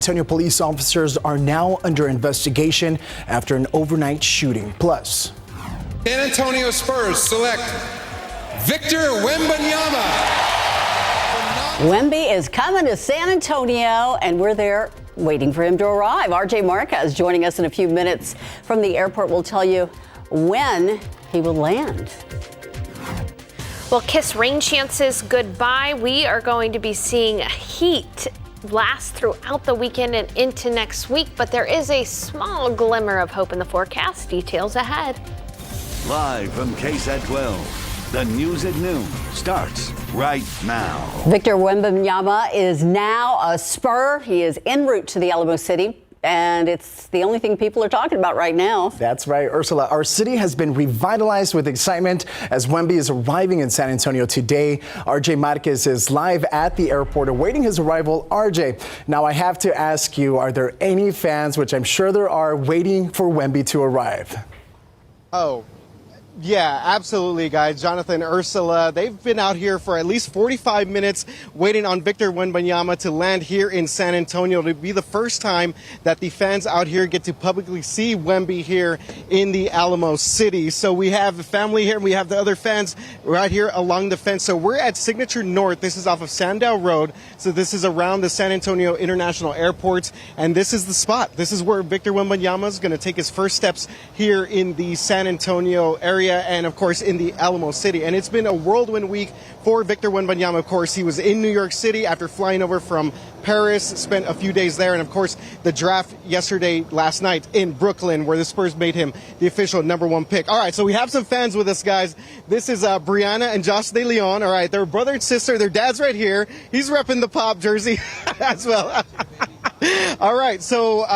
Antonio police officers are now under investigation after an overnight shooting. Plus, San Antonio Spurs select Victor Wembanyama. Wemby is coming to San Antonio, and we're there waiting for him to arrive. RJ Marquez joining us in a few minutes from the airport. Will tell you when he will land. Well, kiss rain chances goodbye. We are going to be seeing heat last throughout the weekend and into next week, but there is a small glimmer of hope in the forecast. Details ahead. Live from KSAT12, the news at noon starts right now. Victor Wembanyama is now a Spur. He is en route to the Alamo City, and it's the only thing people are talking about right now. That's right, Ursula. Our city has been revitalized with excitement as Wemby is arriving in San Antonio today. RJ Marquez is live at the airport awaiting his arrival. RJ, now I have to ask you, are there any fans, which I'm sure there are, waiting for Wemby to arrive? Oh, yeah, absolutely, guys. Jonathan, Ursula, they've been out here for at least 45 minutes waiting on Victor Wembanyama to land here in San Antonio. It'll be the first time that the fans out here get to publicly see Wemby here in the Alamo City. So we have the family here. We have the other fans right here along the fence. So we're at Signature North. This is off of Sandow Road. So this is around the San Antonio International Airport. And this is the spot. This is where Victor Wembanyama is going to take his first steps here in the San Antonio area, and of course in the Alamo City. And it's been a whirlwind week for Victor Wembanyama. Of course, he was in New York City after flying over from Paris, spent a few days there, and of course the draft last night in Brooklyn, where the Spurs made him the official #1 pick. All right, so we have some fans with us, guys. This is Brianna and Josh De Leon. All right, they're brother and sister. Their dad's right here. He's repping the Pop jersey as well. All right, so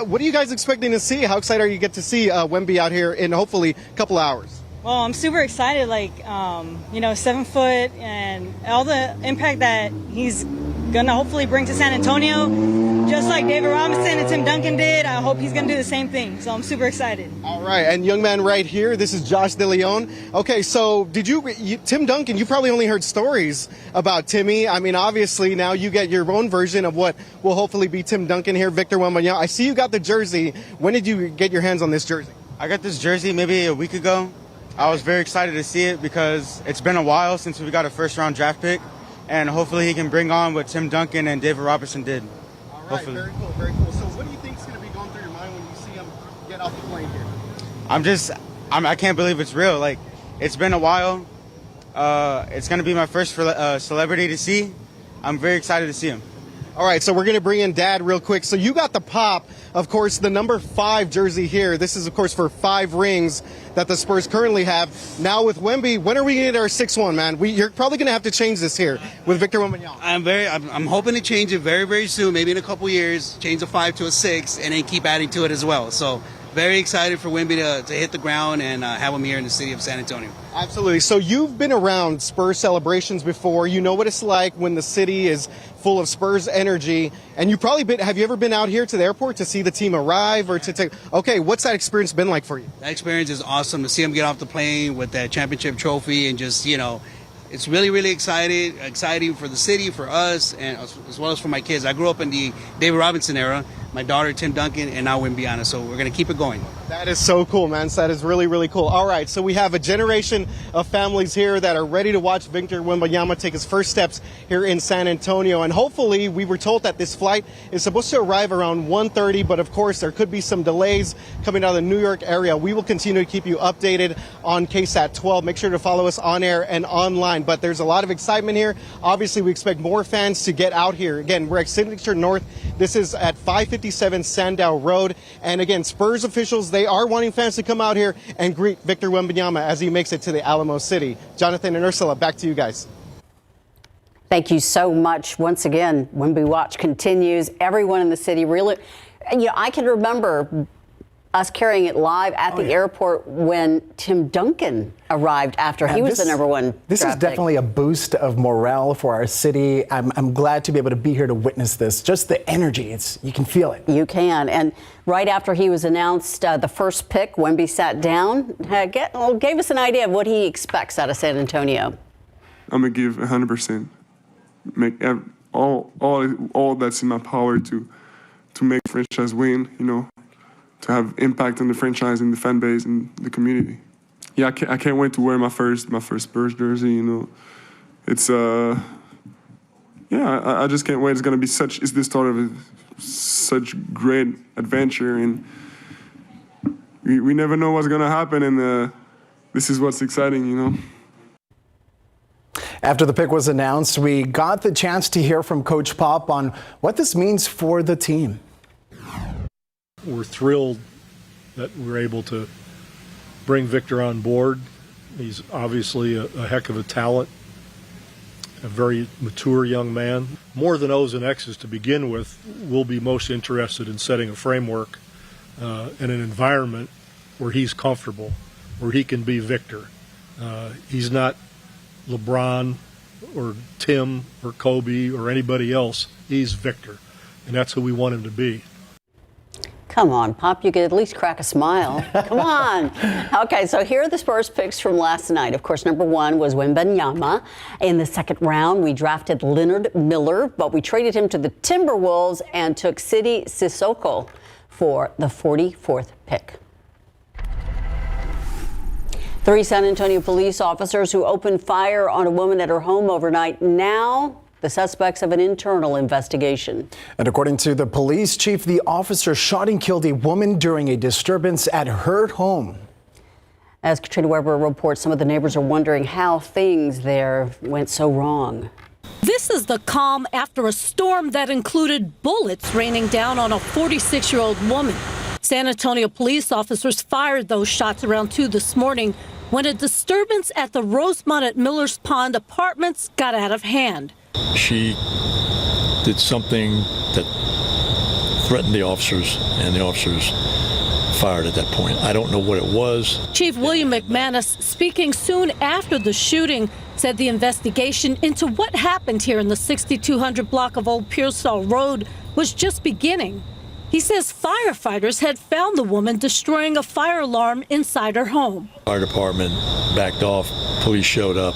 what are you guys expecting to see? How excited are you to get to see Wemby out here in hopefully a couple hours? Well, I'm super excited, 7 foot and all the impact that he's going to hopefully bring to San Antonio. Just like David Robinson and Tim Duncan did, I hope he's going to do the same thing. So I'm super excited. All right, and young man right here, this is Josh De Leon. Okay, so Tim Duncan, you probably only heard stories about Timmy. I mean, obviously now you get your own version of what will hopefully be Tim Duncan here, Victor Wembanyama. I see you got the jersey. When did you get your hands on this jersey? I got this jersey maybe a week ago. I was very excited to see it because it's been a while since we got a first-round draft pick, and hopefully he can bring on what Tim Duncan and David Robinson did. All right, hopefully. Very cool, very cool. So what do you think is going to be going through your mind when you see him get off the plane here? I can't believe it's real. Like, it's been a while. It's going to be my first celebrity to see. I'm very excited to see him. All right, so we're going to bring in Dad real quick. So you got the Pop, of course, the #5 jersey here. This is, of course, for 5 rings that the Spurs currently have. Now with Wemby, when are we going to get our 6-1, man? You're probably going to have to change this here with Victor Wembanyama. I'm hoping to change it very, very soon, maybe in a couple years, change a 5 to a 6, and then keep adding to it as well. So very excited for Wemby to hit the ground and have him here in the city of San Antonio. Absolutely. So you've been around Spurs celebrations before. You know what it's like when the city is full of Spurs energy. And have you ever been out here to the airport to see the team arrive or to take? Okay, what's that experience been like for you? That experience is awesome to see him get off the plane with that championship trophy and just, it's really, really exciting for the city, for us, and as well as for my kids. I grew up in the David Robinson era. My daughter, Tim Duncan, and now Wembanyama. So we're going to keep it going. That is so cool, man. That is really, really cool. All right, so we have a generation of families here that are ready to watch Victor Wembanyama take his first steps here in San Antonio. And hopefully, we were told that this flight is supposed to arrive around 1:30, but of course, there could be some delays coming out of the New York area. We will continue to keep you updated on KSAT12. Make sure to follow us on air and online. But there's a lot of excitement here. Obviously, we expect more fans to get out here. Again, we're at Signature North. This is at 557 Sandow Road. And again, Spurs officials, they are wanting fans to come out here and greet Victor Wembanyama as he makes it to the Alamo City. Jonathan and Ursula, back to you guys. Thank you so much. Once again, Wemby Watch continues. Everyone in the city really, I can remember us carrying it live at the airport when Tim Duncan arrived after he was the #1. This is definitely a boost of morale for our city. I'm glad to be able to be here to witness this. Just the energy, you can feel it. You can. And right after he was announced the first pick, Wemby sat down, gave us an idea of what he expects out of San Antonio. I'm going to give 100%, make all that's in my power to to make the franchise win, to have impact on the franchise and the fan base and the community. Yeah, I can't wait to wear my first Spurs jersey. It's I just can't wait. It's the start of such great adventure, and we never know what's gonna happen, and this is what's exciting, After the pick was announced, we got the chance to hear from Coach Pop on what this means for the team. We're thrilled that we're able to bring Victor on board. He's obviously a heck of a talent, a very mature young man. More than O's and X's to begin with, we'll be most interested in setting a framework and an environment where he's comfortable, where he can be Victor. He's not LeBron or Tim or Kobe or anybody else. He's Victor, and that's who we want him to be. Come on, Pop, you could at least crack a smile. Come on. Okay, so here are the Spurs picks from last night. Of course, number one was Wembanyama. In the second round, we drafted Leonard Miller, but we traded him to the Timberwolves and took Sidi Sissoko for the 44th pick. 3 San Antonio police officers who opened fire on a woman at her home overnight now the suspects of an internal investigation. And according to the police chief, the officer shot and killed a woman during a disturbance at her home. As Katrina Weber reports, some of the neighbors are wondering how things there went so wrong. This is the calm after a storm that included bullets raining down on a 46-year-old woman. San Antonio police officers fired those shots around 2 this morning when a disturbance at the Rosemont at Miller's Pond Apartments got out of hand. She did something that threatened the officers, and the officers fired at that point. I don't know what it was. Chief William McManus, speaking soon after the shooting, said the investigation into what happened here in the 6200 block of Old Pearsall Road was just beginning. He says firefighters had found the woman destroying a fire alarm inside her home. Fire department backed off. Police showed up.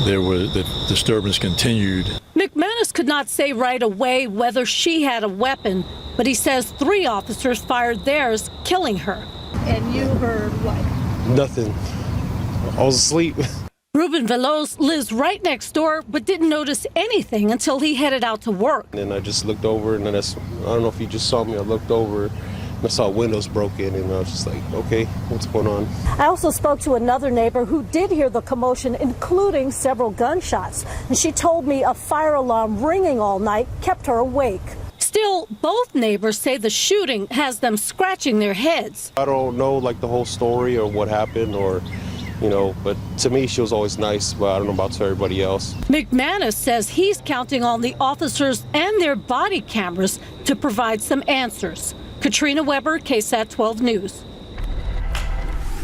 The disturbance continued. McManus could not say right away whether she had a weapon, but he says 3 officers fired theirs, killing her. And you heard what? Nothing. I was asleep. Ruben Veloz lives right next door, but didn't notice anything until he headed out to work. And I just looked over, and then I don't know if you just saw me. I looked over, and I saw windows broken, and I was just like, okay, what's going on? I also spoke to another neighbor who did hear the commotion, including several gunshots. And she told me a fire alarm ringing all night kept her awake. Still, both neighbors say the shooting has them scratching their heads. I don't know, the whole story or what happened or, but to me, she was always nice, but I don't know about to everybody else. McManus says he's counting on the officers and their body cameras to provide some answers. Katrina Weber, KSAT 12 News.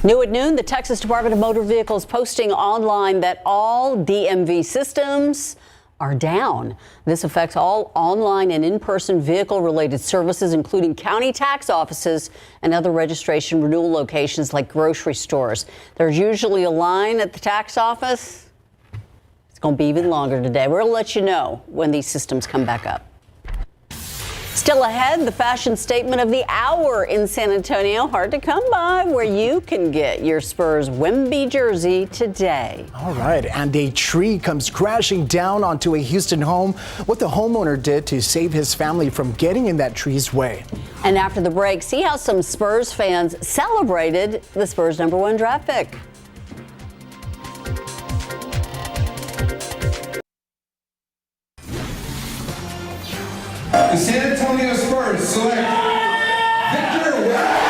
New at noon, the Texas Department of Motor Vehicles posting online that all DMV systems are down. This affects all online and in-person vehicle-related services, including county tax offices and other registration renewal locations like grocery stores. There's usually a line at the tax office. It's going to be even longer today. We're going to let you know when these systems come back up. Still ahead, the fashion statement of the hour in San Antonio. Hard to come by, where you can get your Spurs Wemby jersey today. All right, and a tree comes crashing down onto a Houston home. What the homeowner did to save his family from getting in that tree's way. And after the break, see how some Spurs fans celebrated the Spurs #1 draft pick. The San Antonio Spurs select Victor Wembanyama.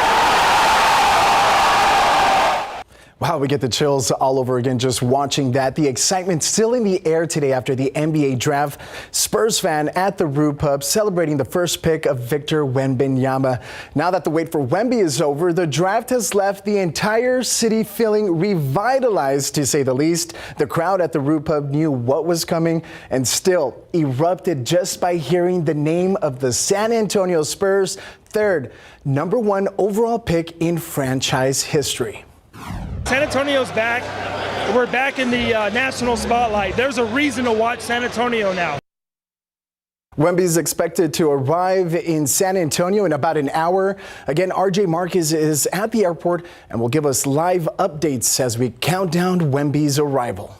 Wow, we get the chills all over again just watching that. The excitement still in the air today after the NBA draft. Spurs fan at the Brew Pub celebrating the first pick of Victor Wembanyama. Now that the wait for Wemby is over, the draft has left the entire city feeling revitalized, to say the least. The crowd at the Brew Pub knew what was coming and still erupted just by hearing the name of the San Antonio Spurs' third #1 overall pick in franchise history. San Antonio's back. We're back in the national spotlight. There's a reason to watch San Antonio now. Wemby is expected to arrive in San Antonio in about an hour. Again, RJ Marquez is at the airport and will give us live updates as we count down Wemby's arrival.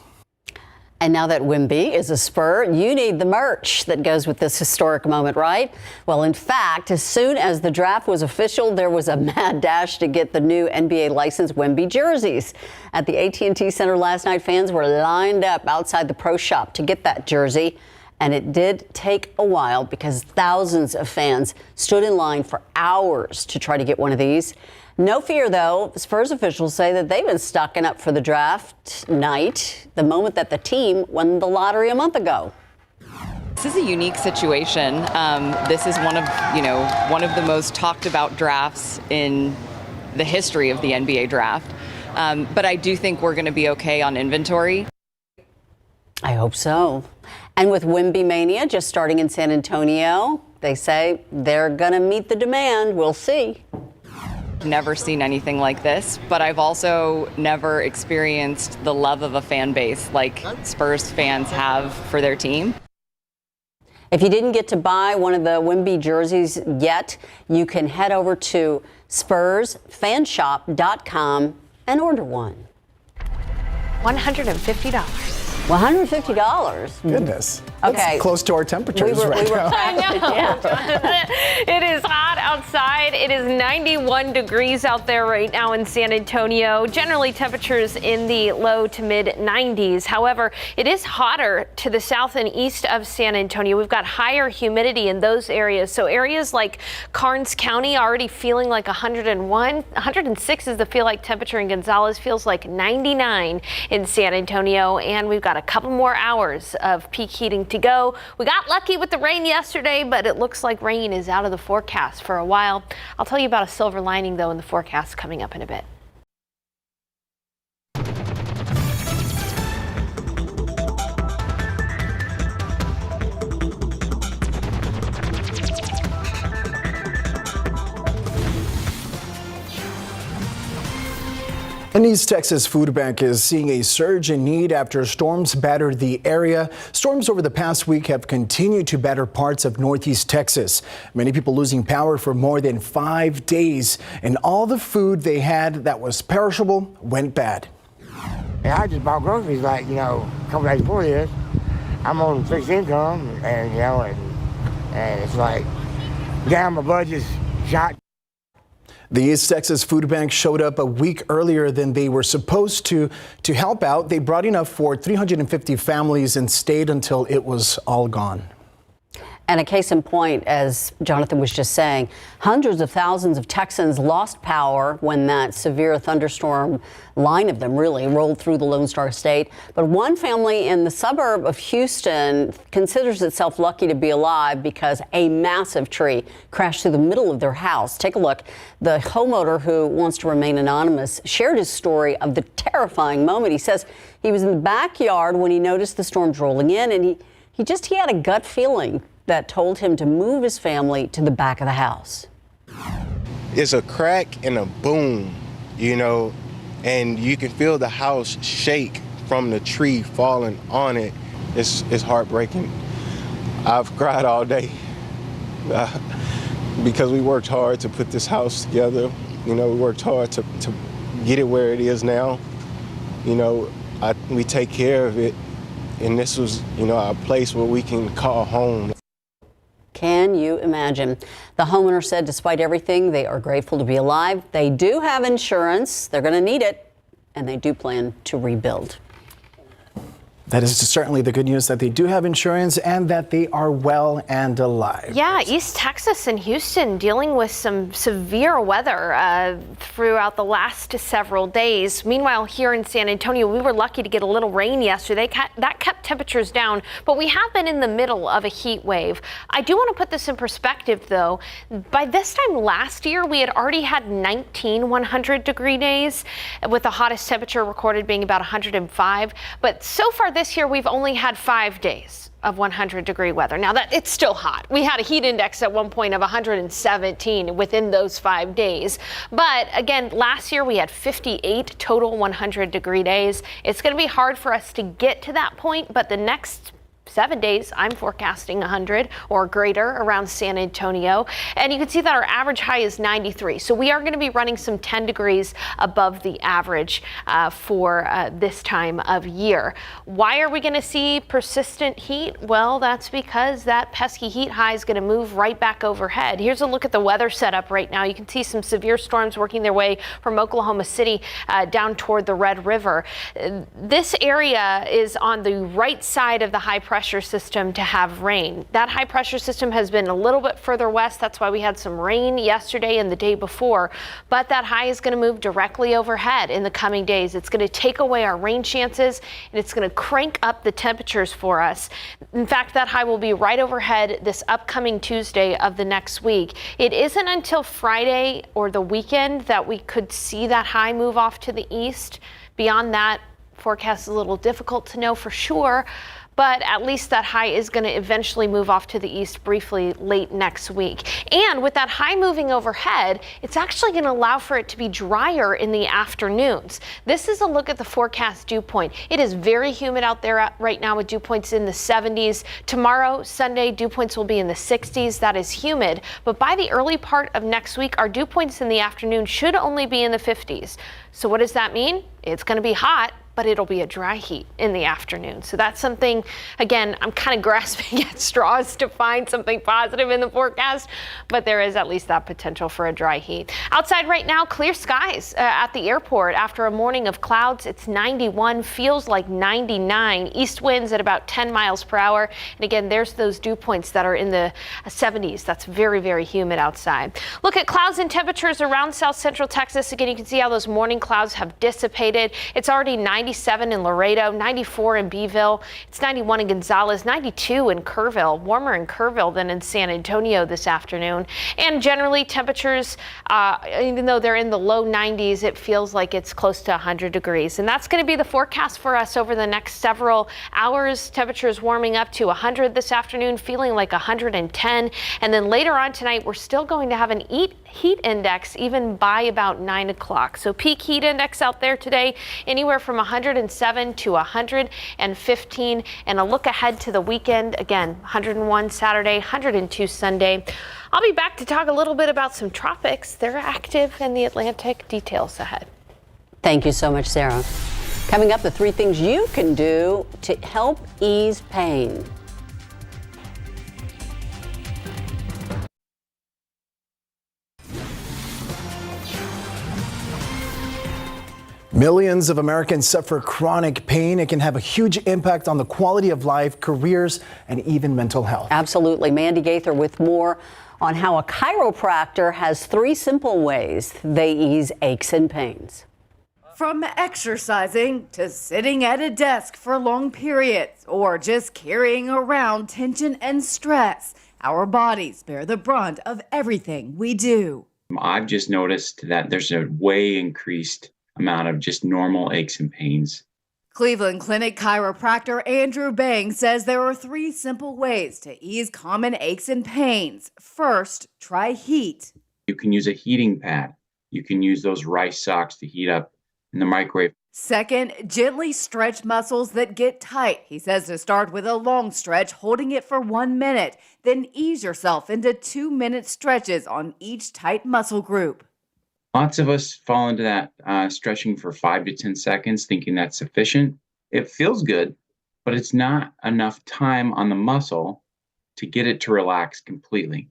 And now that Wemby is a Spur, you need the merch that goes with this historic moment, right? Well, in fact, as soon as the draft was official, there was a mad dash to get the new NBA licensed Wemby jerseys. At the AT&T Center last night, fans were lined up outside the pro shop to get that jersey. And it did take a while because thousands of fans stood in line for hours to try to get one of these. No fear, though. Spurs officials say that they've been stocking up for the draft night, the moment that the team won the lottery a month ago. This is a unique situation. This is one of the most talked about drafts in the history of the NBA draft. But I do think we're going to be okay on inventory. I hope so. And with Wemby Mania just starting in San Antonio, they say they're going to meet the demand. We'll see. Never seen anything like this, but I've also never experienced the love of a fan base like Spurs fans have for their team. If you didn't get to buy one of the Wemby jerseys yet, you can head over to spursfanshop.com and order one. $150. $150. Goodness. Okay. That's close to our temperatures right now. I know. It is hot outside. It is 91 degrees out there right now in San Antonio. Generally, temperatures in the low to mid 90s. However, it is hotter to the south and east of San Antonio. We've got higher humidity in those areas. So areas like Karnes County already feeling like 101. 106 is the feel like temperature in Gonzales. Feels like 99 in San Antonio. And we've got a couple more hours of peak heating to go. We got lucky with the rain yesterday, but it looks like rain is out of the forecast for a while. I'll tell you about a silver lining, though, in the forecast coming up in a bit. An East Texas food bank is seeing a surge in need after storms battered the area. Storms over the past week have continued to batter parts of Northeast Texas. Many people losing power for more than 5 days, and all the food they had that was perishable went bad. And I just bought groceries like, a couple days before this. I'm on fixed income, and it's like, down my budget's shot. The East Texas Food Bank showed up a week earlier than they were supposed to help out. They brought enough for 350 families and stayed until it was all gone. And a case in point, as Jonathan was just saying, hundreds of thousands of Texans lost power when that severe thunderstorm, line of them really, rolled through the Lone Star State. But one family in the suburb of Houston considers itself lucky to be alive because a massive tree crashed through the middle of their house. Take a look. The homeowner, who wants to remain anonymous, shared his story of the terrifying moment. He says he was in the backyard when he noticed the storms rolling in, and he had a gut feeling that told him to move his family to the back of the house. It's a crack and a boom, and you can feel the house shake from the tree falling on it. It's heartbreaking. I've cried all day because we worked hard to put this house together. We worked hard to get it where it is now. We take care of it, and this was, a place where we can call home. Can you imagine? The homeowner said despite everything, they are grateful to be alive. They do have insurance. They're going to need it, and they do plan to rebuild. That is certainly the good news, that they do have insurance and that they are well and alive. Yeah, East Texas and Houston dealing with some severe weather throughout the last several days. Meanwhile, here in San Antonio, we were lucky to get a little rain yesterday. That kept temperatures down, but we have been in the middle of a heat wave. I do want to put this in perspective, though. By this time last year, we had already had 19 100-degree days, with the hottest temperature recorded being about 105. But so far this year, we've only had 5 days of 100-degree weather. Now, that it's still hot. We had a heat index at one point of 117 within those 5 days. But again, last year we had 58 total 100-degree days. It's going to be hard for us to get to that point, but the next 7 days, I'm forecasting 100 or greater around San Antonio. And you can see that our average high is 93. So we are going to be running some 10 degrees above the average for this time of year. Why are we going to see persistent heat? Well, that's because that pesky heat high is going to move right back overhead. Here's a look at the weather setup right now. You can see some severe storms working their way from Oklahoma City down toward the Red River. This area is on the right side of the high pressure system to have rain. That high pressure system has been a little bit further west. That's why we had some rain yesterday and the day before. But that high is going to move directly overhead in the coming days. It's going to take away our rain chances, and it's going to crank up the temperatures for us. In fact, that high will be right overhead this upcoming Tuesday of the next week. It isn't until Friday or the weekend that we could see that high move off to the east. Beyond that, forecast is a little difficult to know for sure, but at least that high is going to eventually move off to the east briefly late next week. And with that high moving overhead, it's actually going to allow for it to be drier in the afternoons. This is a look at the forecast dew point. It is very humid out there right now with dew points in the 70s. Tomorrow, Sunday, dew points will be in the 60s. That is humid. But by the early part of next week, our dew points in the afternoon should only be in the 50s. So what does that mean? It's going to be hot, but it'll be a dry heat in the afternoon. So that's something, again, I'm kind of grasping at straws to find something positive in the forecast, but there is at least that potential for a dry heat. Outside right now, clear skies at the airport. After a morning of clouds, it's 91, feels like 99. East winds at about 10 miles per hour. And again, there's those dew points that are in the 70s. That's very, very humid outside. Look at clouds and temperatures around south central Texas. Again, you can see how those morning clouds have dissipated. It's already 97 in Laredo, 94 in Beeville. It's 91 in Gonzales, 92 in Kerrville. Warmer in Kerrville than in San Antonio this afternoon. And generally temperatures, even though they're in the low 90s, it feels like it's close to 100 degrees. And that's going to be the forecast for us over the next several hours. Temperatures warming up to 100 this afternoon, feeling like 110. And then later on tonight, we're still going to have an heat index even by about 9 o'clock. So peak heat index out there today, anywhere from 107 to 115. And a look ahead to the weekend, again, 101 Saturday, 102 Sunday. I'll be back to talk a little bit about some tropics. They're active in the Atlantic. Details ahead. Thank you so much, Sarah. Coming up, the 3 things you can do to help ease pain. Millions of Americans suffer chronic pain. It can have a huge impact on the quality of life, careers, and even mental health. Absolutely. Mandy Gaither with more on how a chiropractor has 3 simple ways they ease aches and pains. From exercising to sitting at a desk for long periods or just carrying around tension and stress, our bodies bear the brunt of everything we do. I've just noticed that there's a way increased amount of just normal aches and pains. Cleveland Clinic chiropractor Andrew Bang says there are 3 simple ways to ease common aches and pains. First, try heat. You can use a heating pad. You can use those rice socks to heat up in the microwave. Second, gently stretch muscles that get tight. He says to start with a long stretch, holding it for 1 minute, then ease yourself into 2-minute stretches on each tight muscle group. Lots of us fall into that stretching for 5 to 10 seconds, thinking that's sufficient. It feels good, but it's not enough time on the muscle to get it to relax completely.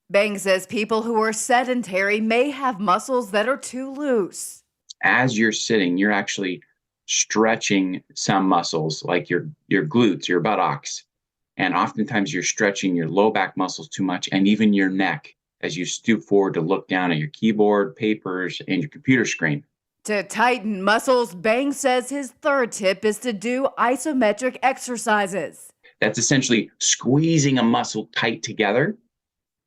Bang says people who are sedentary may have muscles that are too loose. As you're sitting, you're actually stretching some muscles like your glutes, your buttocks. And oftentimes you're stretching your low back muscles too much and even your neck as you stoop forward to look down at your keyboard, papers, and your computer screen. To tighten muscles, Bang says his third tip is to do isometric exercises. That's essentially squeezing a muscle tight together,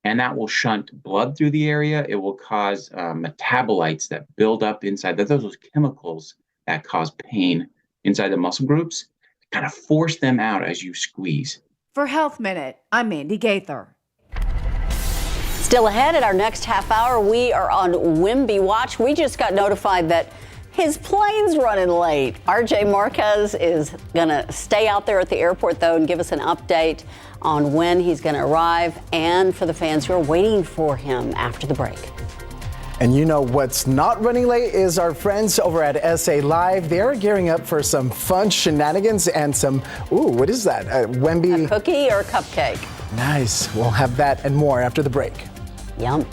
and that will shunt blood through the area. It will cause metabolites that build up inside. Those chemicals that cause pain inside the muscle groups. Kind of force them out as you squeeze. For Health Minute, I'm Mandy Gaither. Still ahead at our next half hour, we are on Wemby watch. We just got notified that His plane's running late. RJ Marquez is going to stay out there at the airport, though, and give us an update on when he's going to arrive and for the fans who are waiting for him after the break. And you know what's not running late is our friends over at SA Live. They're gearing up for some fun shenanigans and some, what is that? Wemby. A cookie or a cupcake? Nice. We'll have that and more after the break. Yum.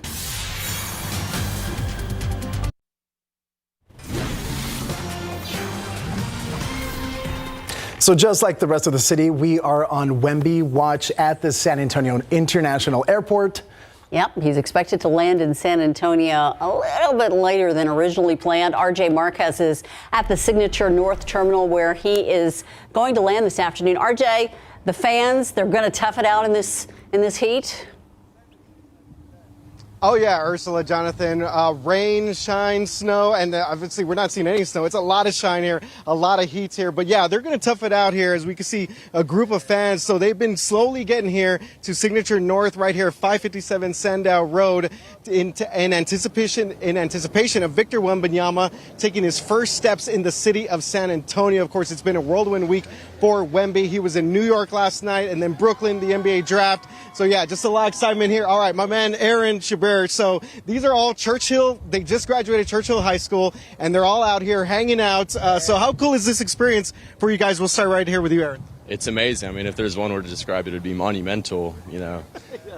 So just like the rest of the city, we are on Wemby watch at the San Antonio International Airport. Yep, he's expected to land in San Antonio a little bit later than originally planned. RJ Marquez is at the Signature North Terminal where he is going to land this afternoon. RJ, the fans, they're going to tough it out in this heat. Oh, yeah, Ursula, Jonathan, rain, shine, snow, and obviously we're not seeing any snow. It's a lot of shine here, a lot of heat here. But, yeah, they're going to tough it out here as we can see a group of fans. So they've been slowly getting here to Signature North right here, 557 Sandow Road in anticipation of Victor Wembanyama taking his first steps in the city of San Antonio. Of course, it's been a whirlwind week for Wemby. He was in New York last night and then Brooklyn, the NBA draft. So, yeah, just a lot of excitement here. All right, my man Aaron Shabir. So these are all Churchill. They just graduated Churchill High School, and they're all out here hanging out. So how cool is this experience for you guys? We'll start right here with you, Aaron. It's amazing. I mean, if there's one word to describe it, it would be monumental, you know.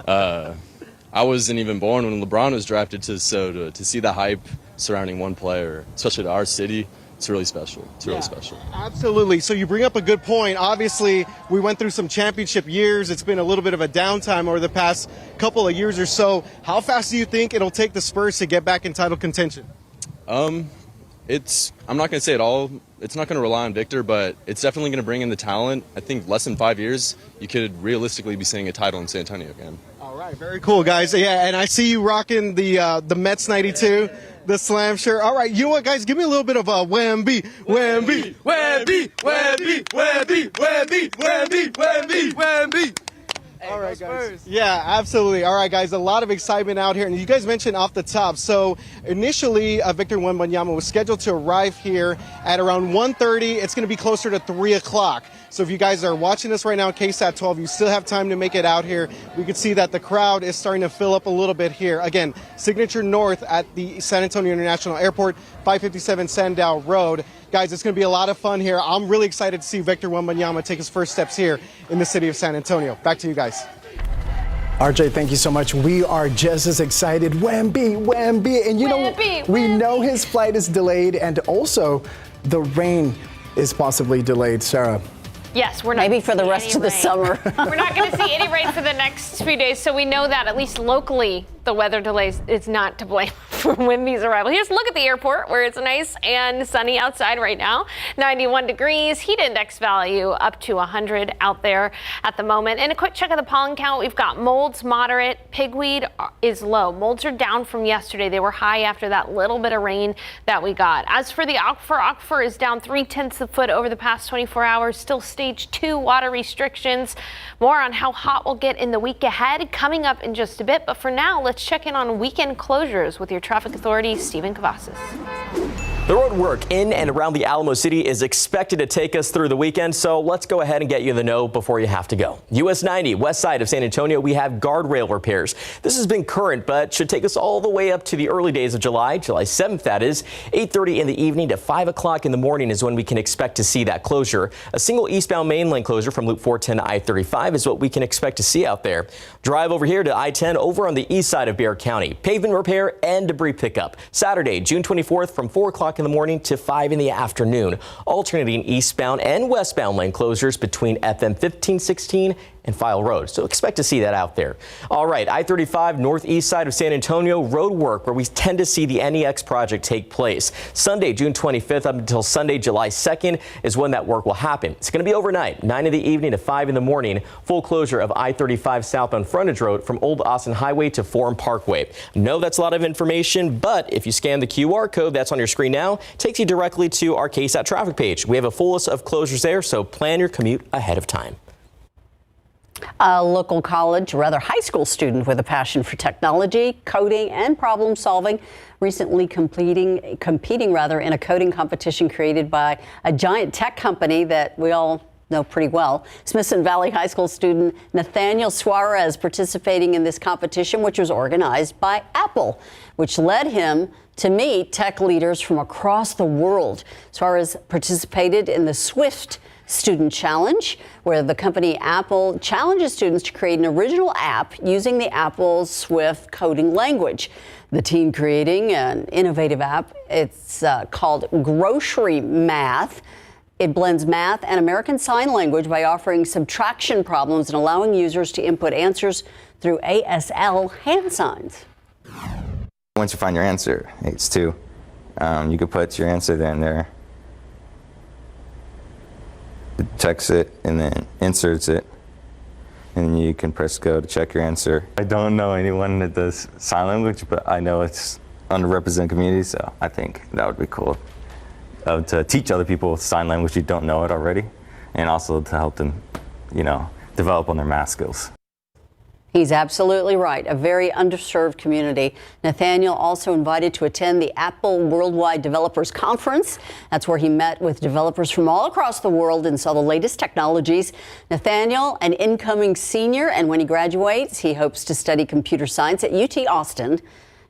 I wasn't even born when LeBron was drafted, to see the hype surrounding one player, especially to our city, it's really special. It's really special. Absolutely. So you bring up a good point. Obviously, we went through some championship years. It's been a little bit of a downtime over the past couple of years or so. How fast do you think it'll take the Spurs to get back in title contention? I'm not going to say it all. It's not going to rely on Victor, but it's definitely going to bring in the talent. I think less than 5 years, you could realistically be seeing a title in San Antonio again. All right. Very cool, guys. Yeah, and I see you rocking the Mets 92. The Slam shirt. All right, you know what, guys? Give me a little bit of a Wemby, Wemby, Wemby, Wemby, Wemby, Wemby, Wemby, Wemby, Wemby. All right, guys. Yeah, absolutely. All right, guys, a lot of excitement out here. And you guys mentioned off the top. So initially, Victor Wembanyama was scheduled to arrive here at around 1:30. It's going to be closer to 3 o'clock. So if you guys are watching this right now on KSAT12, you still have time to make it out here. We can see that the crowd is starting to fill up a little bit here. Again, Signature North at the San Antonio International Airport, 557 Sandow Road. Guys, it's going to be a lot of fun here. I'm really excited to see Victor Wembanyama take his first steps here in the city of San Antonio. Back to you guys. RJ, thank you so much. We are just as excited. Wemby, Wemby. And you know, we know his flight is delayed, and also the rain is possibly delayed, Sarah. Yes, we're not. Maybe for the rest of the summer. We're not going to see any rain for the next few days, so we know that at least locally the weather delays is not to blame for Wemby's arrival. Here's a look at the airport where it's nice and sunny outside right now. 91 degrees, heat index value up to 100 out there at the moment. And a quick check of the pollen count. We've got molds moderate, pigweed is low. Molds are down from yesterday. They were high after that little bit of rain that we got. As for the aquifer is down 0.3 of a foot over the past 24 hours. Still stage 2 water restrictions. More on how hot we'll get in the week ahead coming up in just a bit. But for now, let's check in on weekend closures with your traffic authority, Stephen Cavazos. The road work in and around the Alamo City is expected to take us through the weekend, so let's go ahead and get you in the know before you have to go. US 90, west side of San Antonio, we have guardrail repairs. This has been current, but should take us all the way up to the early days of July 7th, that is. 8:30 in the evening to 5 o'clock in the morning is when we can expect to see that closure. A single eastbound main lane closure from Loop 410 to I-35 is what we can expect to see out there. Drive over here to I-10 over on the east side of Bexar County. Pavement repair and debris pickup. Saturday, June 24th from 4 o'clock in the morning to 5 in the afternoon. Alternating eastbound and westbound lane closures between FM 1516 and File Road. So expect to see that out there. All right, I-35 northeast side of San Antonio, road work where we tend to see the NEX project take place. Sunday, June 25th up until Sunday, July 2nd is when that work will happen. It's going to be overnight, 9 in the evening to 5 in the morning. Full closure of I-35 southbound frontage road from Old Austin Highway to Forum Parkway. No, that's a lot of information, but if you scan the QR code that's on your screen now, it takes you directly to our KSAT traffic page. We have a full list of closures there, so plan your commute ahead of time. A local college, or rather high school student with a passion for technology, coding, and problem solving, recently competing in a coding competition created by a giant tech company that we all know pretty well. Smithson Valley High School student Nathaniel Suarez participating in this competition, which was organized by Apple, which led him to meet tech leaders from across the world. Suarez participated in the Swift Student Challenge, where the company Apple challenges students to create an original app using the Apple Swift coding language. The team creating an innovative app, it's called Grocery Math. It blends math and American Sign Language by offering subtraction problems and allowing users to input answers through ASL hand signs. Once you find your answer, it's 2. You can put your answer there and there. It checks it and then inserts it, and you can press go to check your answer. I don't know anyone that does sign language, but I know it's underrepresented community, so I think that would be cool to teach other people sign language who don't know it already, and also to help them, develop on their math skills. He's absolutely right. A very underserved community. Nathaniel also invited to attend the Apple Worldwide Developers Conference. That's where he met with developers from all across the world and saw the latest technologies. Nathaniel, an incoming senior, and when he graduates, he hopes to study computer science at UT Austin.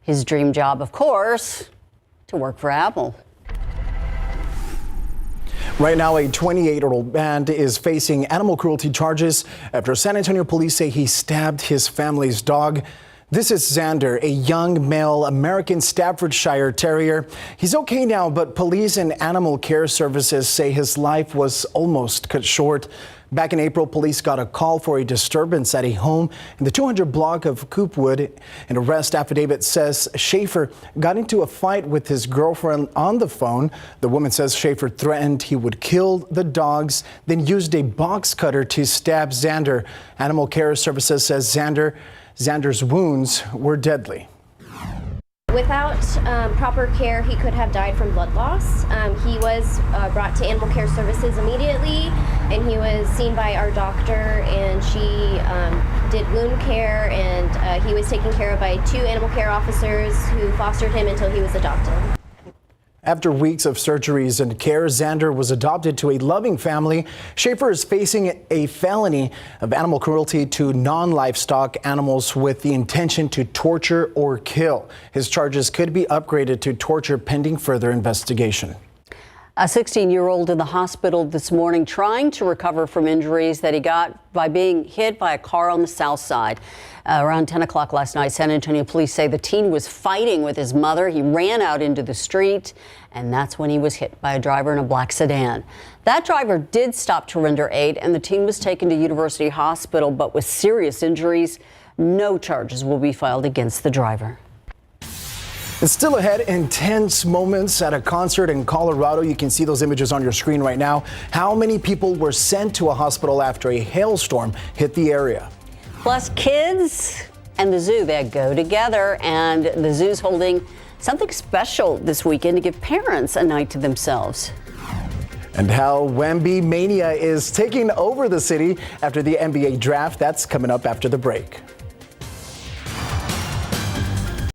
His dream job, of course, to work for Apple. Right now, a 28-year-old man is facing animal cruelty charges after San Antonio police say he stabbed his family's dog. This is Xander, a young male American Staffordshire Terrier. He's okay now, but police and animal care services say his life was almost cut short. Back in April, police got a call for a disturbance at a home in the 200 block of Coopwood. An arrest affidavit says Schaefer got into a fight with his girlfriend on the phone. The woman says Schaefer threatened he would kill the dogs, then used a box cutter to stab Xander. Animal Care Services says Xander's wounds were deadly. Without proper care, he could have died from blood loss. He was brought to Animal Care Services immediately, and he was seen by our doctor, and she did wound care, and he was taken care of by 2 animal care officers who fostered him until he was adopted. After weeks of surgeries and care, Xander was adopted to a loving family. Schaefer is facing a felony of animal cruelty to non-livestock animals with the intention to torture or kill. His charges could be upgraded to torture pending further investigation. A 16-year-old in the hospital this morning trying to recover from injuries that he got by being hit by a car on the south side. Around 10 o'clock last night, San Antonio police say the teen was fighting with his mother. He ran out into the street, and that's when he was hit by a driver in a black sedan. That driver did stop to render aid, and the teen was taken to University Hospital, but with serious injuries. No charges will be filed against the driver. It's still ahead, intense moments at a concert in Colorado. You can see those images on your screen right now. How many people were sent to a hospital after a hailstorm hit the area? Plus, kids and the zoo, they go together, and the zoo's holding something special this weekend to give parents a night to themselves. And how Wemby mania is taking over the city after the NBA draft. That's coming up after the break.